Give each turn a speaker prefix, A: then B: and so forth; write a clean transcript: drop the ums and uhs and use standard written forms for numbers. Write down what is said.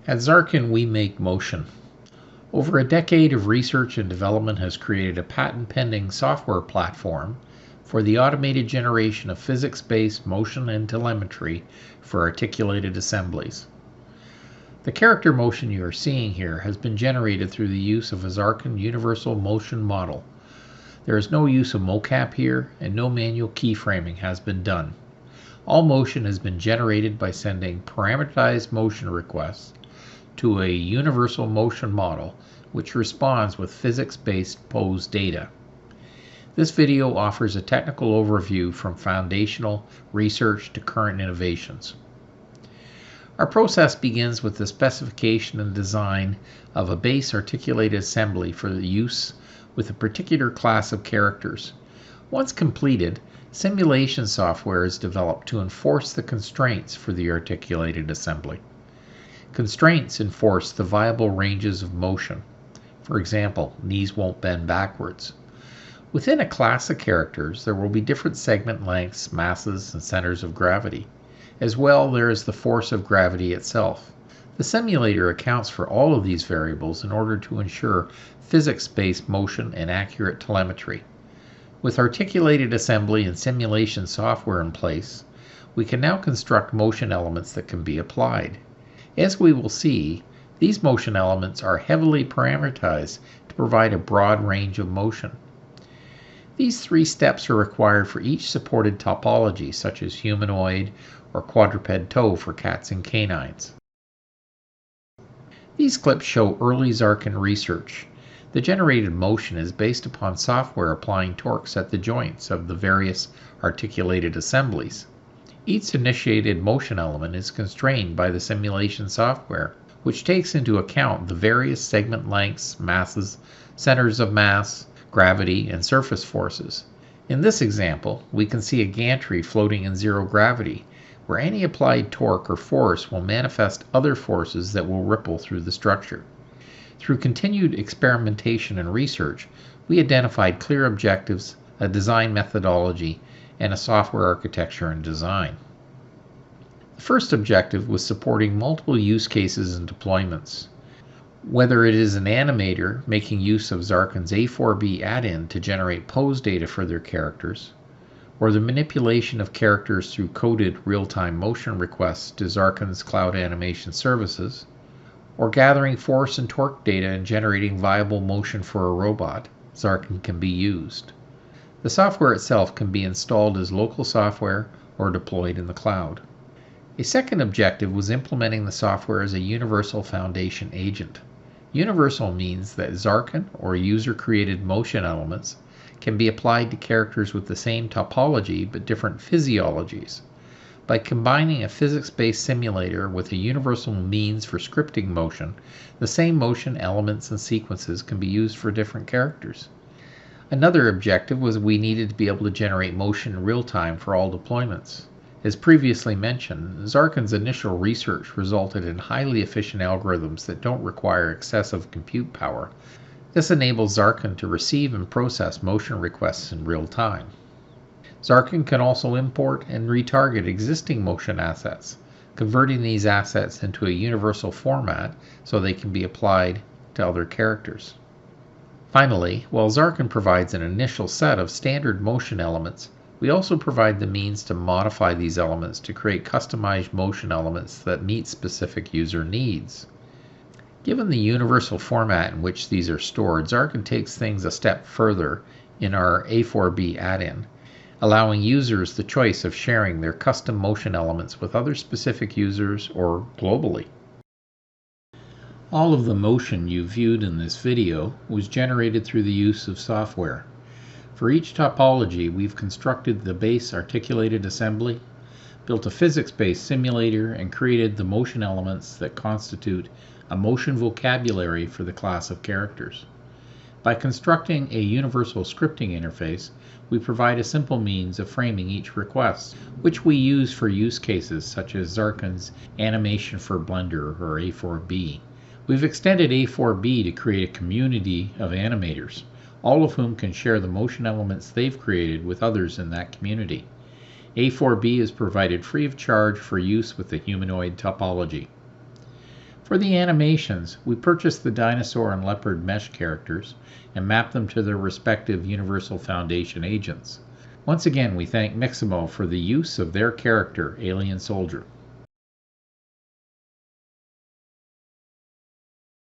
A: At Xarkin, we make motion. Over a decade of research and development has created a patent-pending software platform for the automated generation of physics-based motion and telemetry for articulated assemblies. The character motion you are seeing here has been generated through the use of a Xarkin Universal Motion Model. There is no use of mocap here, and no manual keyframing has been done. All motion has been generated by sending parameterized motion requests to a universal motion model which responds with physics-based pose data. This video offers a technical overview from foundational research to current innovations. Our process begins with the specification and design of a base articulated assembly for the use with a particular class of characters. Once completed, simulation software is developed to enforce the constraints for the articulated assembly. Constraints enforce the viable ranges of motion. For example, knees won't bend backwards. Within a class of characters, there will be different segment lengths, masses, and centers of gravity. As well, there is the force of gravity itself. The simulator accounts for all of these variables in order to ensure physics-based motion and accurate telemetry. With articulated assembly and simulation software in place, we can now construct motion elements that can be applied. As we will see, these motion elements are heavily parameterized to provide a broad range of motion. These three steps are required for each supported topology, such as humanoid or quadruped toe for cats and canines. These clips show early Xarkin research. The generated motion is based upon software applying torques at the joints of the various articulated assemblies. Each initiated motion element is constrained by the simulation software, which takes into account the various segment lengths, masses, centers of mass, gravity, and surface forces. In this example, we can see a gantry floating in zero gravity, where any applied torque or force will manifest other forces that will ripple through the structure. Through continued experimentation and research, we identified clear objectives, a design methodology, and a software architecture and design. The first objective was supporting multiple use cases and deployments. Whether it is an animator making use of Xarkin's A4B add-in to generate pose data for their characters, or the manipulation of characters through coded real-time motion requests to Xarkin's cloud animation services, or gathering force and torque data and generating viable motion for a robot, Xarkin can be used. The software itself can be installed as local software or deployed in the cloud. A second objective was implementing the software as a universal foundation agent. Universal means that Xarkin or user-created motion elements can be applied to characters with the same topology but different physiologies. By combining a physics-based simulator with a universal means for scripting motion, the same motion elements and sequences can be used for different characters. Another objective was we needed to be able to generate motion in real time for all deployments. As previously mentioned, Xarkin's initial research resulted in highly efficient algorithms that don't require excessive compute power. This enables Xarkin to receive and process motion requests in real time. Xarkin can also import and retarget existing motion assets, converting these assets into a universal format so they can be applied to other characters. Finally, while Xarkin provides an initial set of standard motion elements, we also provide the means to modify these elements to create customized motion elements that meet specific user needs. Given the universal format in which these are stored, Xarkin takes things a step further in our A4B add-in, allowing users the choice of sharing their custom motion elements with other specific users or globally. All of the motion you viewed in this video was generated through the use of software. For each topology, we've constructed the base articulated assembly, built a physics-based simulator, and created the motion elements that constitute a motion vocabulary for the class of characters. By constructing a universal scripting interface, we provide a simple means of framing each request, which we use for use cases such as Xarkin's animation for Blender or A4B. We've extended A4B to create a community of animators, all of whom can share the motion elements they've created with others in that community. A4B is provided free of charge for use with the humanoid topology. For the animations, we purchased the dinosaur and leopard mesh characters and mapped them to their respective Universal Foundation agents. Once again, we thank Mixamo for the use of their character, Alien Soldier.